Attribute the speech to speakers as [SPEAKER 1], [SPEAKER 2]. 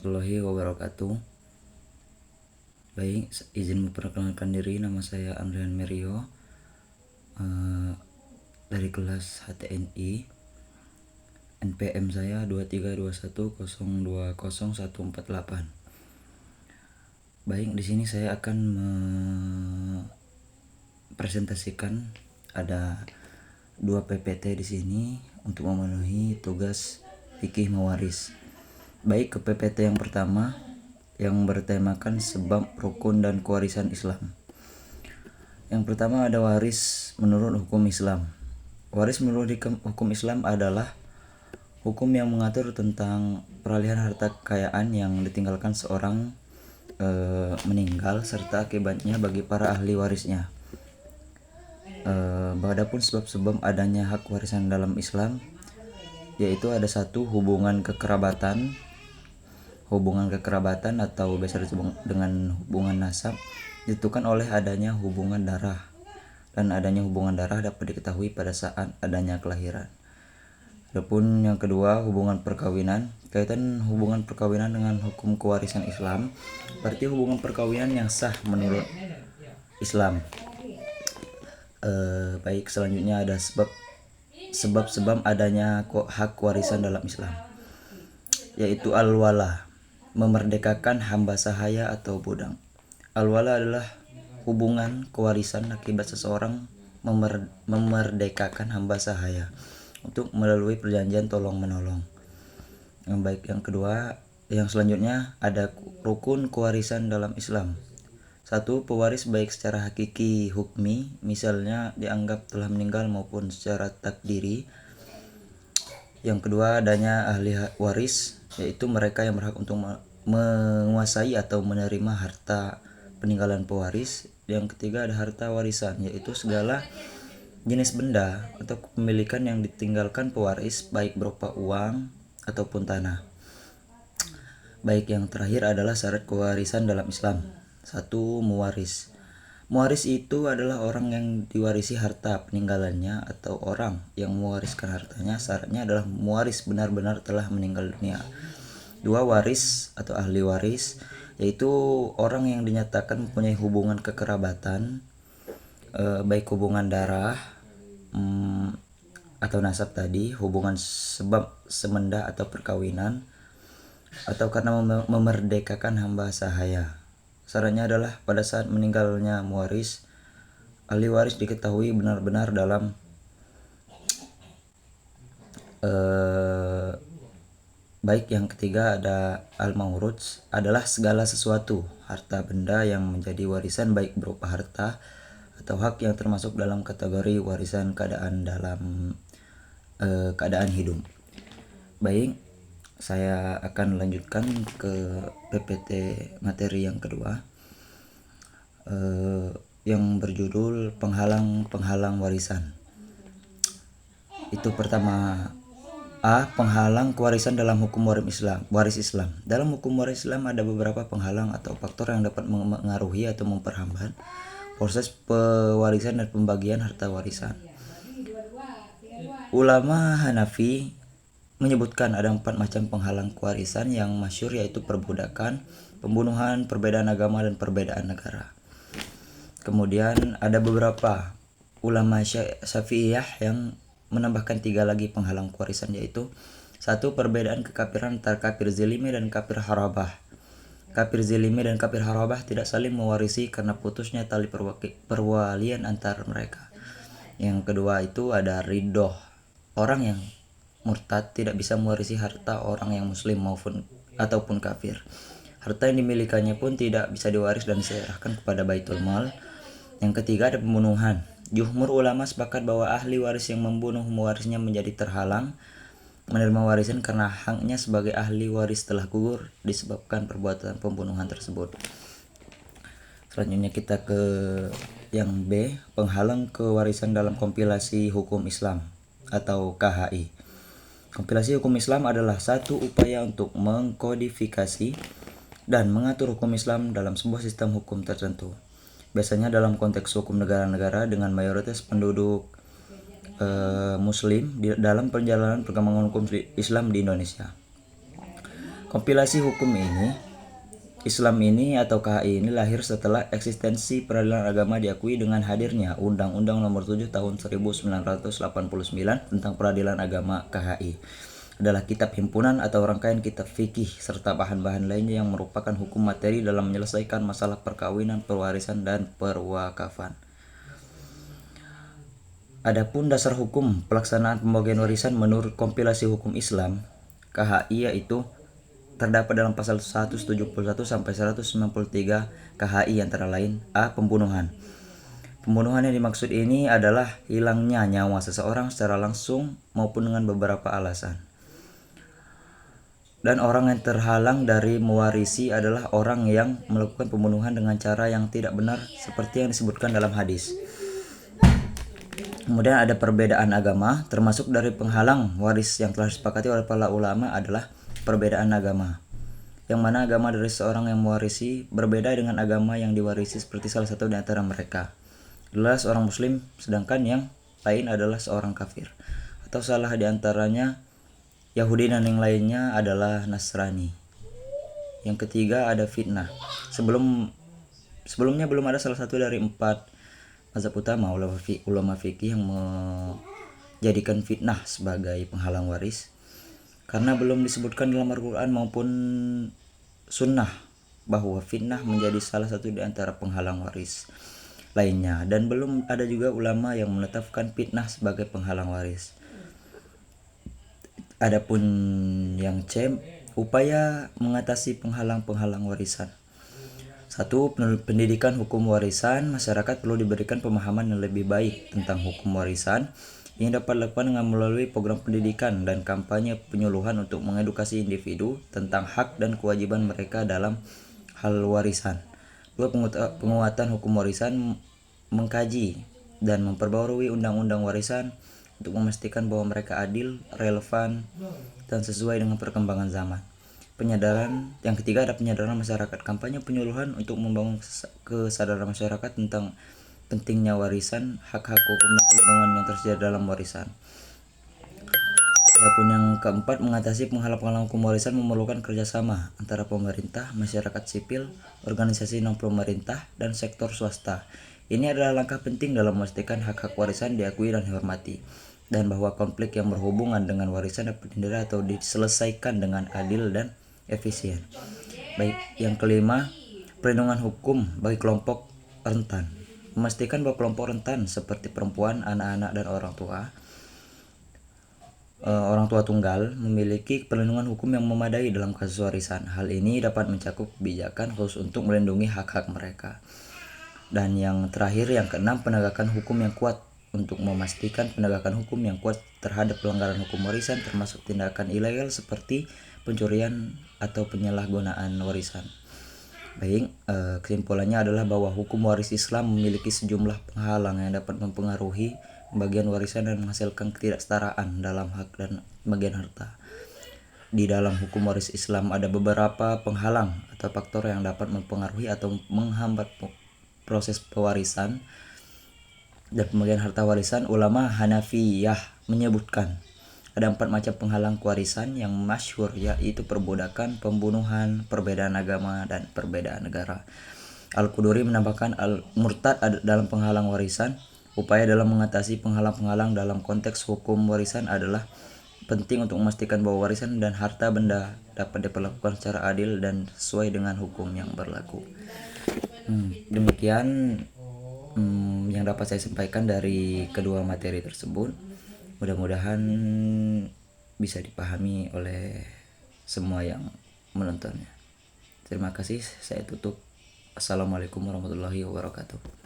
[SPEAKER 1] warahmatullahi wabarakatuh. Baik, izin memperkenalkan diri, nama saya Andrian Merio, dari kelas HTNI. NPM saya 2321020148. Baik, di sini saya akan mempresentasikan ada 2 PPT di sini untuk memenuhi tugas fikih mewaris. Baik, ke PPT yang pertama yang bertemakan sebab rukun dan kewarisan Islam. Yang pertama ada waris menurut hukum Islam. Waris menurut hukum Islam adalah hukum yang mengatur tentang peralihan harta kekayaan yang ditinggalkan seorang meninggal serta akibatnya bagi para ahli warisnya. Adapun sebab-sebab adanya hak warisan dalam Islam, yaitu ada satu hubungan kekerabatan atau biasa disebut dengan hubungan nasab, ditentukan oleh adanya hubungan darah, dan adanya hubungan darah dapat diketahui pada saat adanya kelahiran. Adapun yang kedua, hubungan perkawinan. Kaitan hubungan perkawinan dengan hukum kewarisan Islam, berarti hubungan perkawinan yang sah menurut Islam. Baik, selanjutnya ada sebab adanya hak warisan dalam Islam, yaitu al-wala, memerdekakan hamba sahaya atau budak. Al-wala adalah hubungan kewarisan akibat seseorang memerdekakan hamba sahaya untuk melalui perjanjian tolong menolong. Yang kedua, yang selanjutnya ada rukun kewarisan dalam Islam. 1. Pewaris baik secara hakiki hukmi, misalnya dianggap telah meninggal, maupun secara takdiri. Yang kedua, adanya ahli waris, yaitu mereka yang berhak untuk menguasai atau menerima harta peninggalan pewaris. Yang ketiga, ada harta warisan, yaitu segala jenis benda atau kepemilikan yang ditinggalkan pewaris, baik berupa uang ataupun tanah. Baik, yang terakhir adalah syarat kewarisan dalam Islam. 1. Mewaris. Mewaris itu adalah orang yang diwarisi harta peninggalannya atau orang yang mewariskan hartanya. Syaratnya adalah mewaris benar-benar telah meninggal dunia. 2. Waris atau ahli waris, yaitu orang yang dinyatakan mempunyai hubungan kekerabatan, baik hubungan darah atau nasab tadi, hubungan sebab semenda atau perkawinan, atau karena memerdekakan hamba sahaya. Syaratnya adalah pada saat meninggalnya mewaris, ahli waris diketahui benar-benar dalam baik. Yang ketiga ada al-mauruts, adalah segala sesuatu harta benda yang menjadi warisan, baik berupa harta atau hak yang termasuk dalam kategori warisan keadaan hidup. Baik, saya akan lanjutkan ke PPT materi yang kedua, yang berjudul penghalang warisan. Itu pertama, A. Penghalang kewarisan dalam hukum waris Islam. Dalam hukum waris Islam ada beberapa penghalang atau faktor yang dapat mengaruhi atau memperhambat proses pewarisan dan pembagian harta warisan. Ulama Hanafi menyebutkan ada 4 macam penghalang kewarisan yang masyhur, yaitu perbudakan, pembunuhan, perbedaan agama, dan perbedaan negara. Kemudian ada beberapa ulama Syafi'iyah yang menambahkan 3 lagi penghalang kewarisan, yaitu 1. Perbedaan kekafiran antara kafir zilimi dan kafir harabah. Kafir zilimi dan kafir harabah tidak saling mewarisi karena putusnya tali perwalian antar mereka. Yang kedua itu ada ridhoh, orang yang murtad tidak bisa mewarisi harta orang yang muslim ataupun kafir. Harta yang dimilikannya pun tidak bisa diwaris dan diserahkan kepada Baitul Mal. Yang ketiga ada pembunuhan. Jumhur ulama sepakat bahwa ahli waris yang membunuh mewarisnya menjadi terhalang menerima warisan karena haknya sebagai ahli waris telah gugur disebabkan perbuatan pembunuhan tersebut. Selanjutnya kita ke yang B, penghalang kewarisan dalam kompilasi hukum Islam atau KHI. Kompilasi hukum Islam adalah satu upaya untuk mengkodifikasi dan mengatur hukum Islam dalam sebuah sistem hukum tertentu. Biasanya dalam konteks hukum negara-negara dengan mayoritas penduduk Muslim dalam perjalanan perkembangan hukum Islam di Indonesia. Kompilasi hukum ini, Islam ini atau KHI ini lahir setelah eksistensi peradilan agama diakui dengan hadirnya Undang-Undang Nomor 7 Tahun 1989 tentang Peradilan Agama. KHI adalah kitab himpunan atau rangkaian kitab fikih serta bahan-bahan lainnya yang merupakan hukum materi dalam menyelesaikan masalah perkawinan, pewarisan, dan perwakafan. Adapun dasar hukum pelaksanaan pembagian warisan menurut kompilasi hukum Islam KHI yaitu terdapat dalam pasal 171 sampai 193 KHI antara lain A. Pembunuhan. Pembunuhan yang dimaksud ini adalah hilangnya nyawa seseorang secara langsung maupun dengan beberapa alasan. Dan orang yang terhalang dari mewarisi adalah orang yang melakukan pembunuhan dengan cara yang tidak benar seperti yang disebutkan dalam hadis. Kemudian ada perbedaan agama, termasuk dari penghalang waris yang telah disepakati oleh para ulama adalah perbedaan agama, yang mana agama dari seorang yang mewarisi berbeda dengan agama yang diwarisi seperti salah satu di antara mereka adalah seorang muslim, sedangkan yang lain adalah seorang kafir, atau salah di antaranya Yahudi dan yang lainnya adalah Nasrani. Yang ketiga ada fitnah. Sebelumnya belum ada salah satu dari 4 mazhab utama ulama fikih yang menjadikan fitnah sebagai penghalang waris, karena belum disebutkan dalam Al-Quran maupun sunnah bahwa fitnah menjadi salah satu di antara penghalang waris lainnya, dan belum ada juga ulama yang menetapkan fitnah sebagai penghalang waris. Adapun yang C, upaya mengatasi penghalang-penghalang warisan. 1. Pendidikan hukum warisan. Masyarakat perlu diberikan pemahaman yang lebih baik tentang hukum warisan yang dapat dilakukan dengan melalui program pendidikan dan kampanye penyuluhan untuk mengedukasi individu tentang hak dan kewajiban mereka dalam hal warisan. 2. Penguatan hukum warisan. Mengkaji dan memperbarui undang-undang warisan untuk memastikan bahwa mereka adil, relevan, dan sesuai dengan perkembangan zaman. Yang ketiga ada penyadaran masyarakat. Kampanye penyuluhan untuk membangun kesadaran masyarakat tentang pentingnya warisan, hak-hak hukum dan perlindungan yang tersedia dalam warisan. Adapun yang keempat, mengatasi penghalang-penghalang hukum warisan memerlukan kerjasama antara pemerintah, masyarakat sipil, organisasi non-pemerintah, dan sektor swasta. Ini adalah langkah penting dalam memastikan hak-hak warisan diakui dan dihormati, dan bahwa konflik yang berhubungan dengan warisan dapat dihindari atau diselesaikan dengan adil dan efisien. Baik, yang kelima, perlindungan hukum bagi kelompok rentan. Memastikan bahwa kelompok rentan seperti perempuan, anak-anak, dan orang tua tunggal memiliki perlindungan hukum yang memadai dalam kasus warisan. Hal ini dapat mencakup kebijakan khusus untuk melindungi hak-hak mereka. Dan yang terakhir, yang keenam, penegakan hukum yang kuat. Untuk memastikan penegakan hukum yang kuat terhadap pelanggaran hukum warisan, termasuk tindakan ilegal seperti pencurian atau penyalahgunaan warisan. Baik, kesimpulannya adalah bahwa hukum waris Islam memiliki sejumlah penghalang yang dapat mempengaruhi pembagian warisan dan menghasilkan ketidaksetaraan dalam hak dan bagian harta. Di dalam hukum waris Islam ada beberapa penghalang atau faktor yang dapat mempengaruhi atau menghambat proses pewarisan dan pembagian harta warisan. Ulama Hanafiyah menyebutkan ada 4 macam penghalang warisan yang masyhur, yaitu perbudakan, pembunuhan, perbedaan agama, dan perbedaan negara. Al-Quduri menambahkan al-murtad dalam penghalang warisan. Upaya dalam mengatasi penghalang-penghalang dalam konteks hukum warisan adalah penting untuk memastikan bahwa warisan dan harta benda dapat diperlakukan secara adil dan sesuai dengan hukum yang berlaku. Demikian yang dapat saya sampaikan dari kedua materi tersebut. Mudah-mudahan bisa dipahami oleh semua yang menontonnya. Terima kasih, saya tutup. Assalamualaikum warahmatullahi wabarakatuh.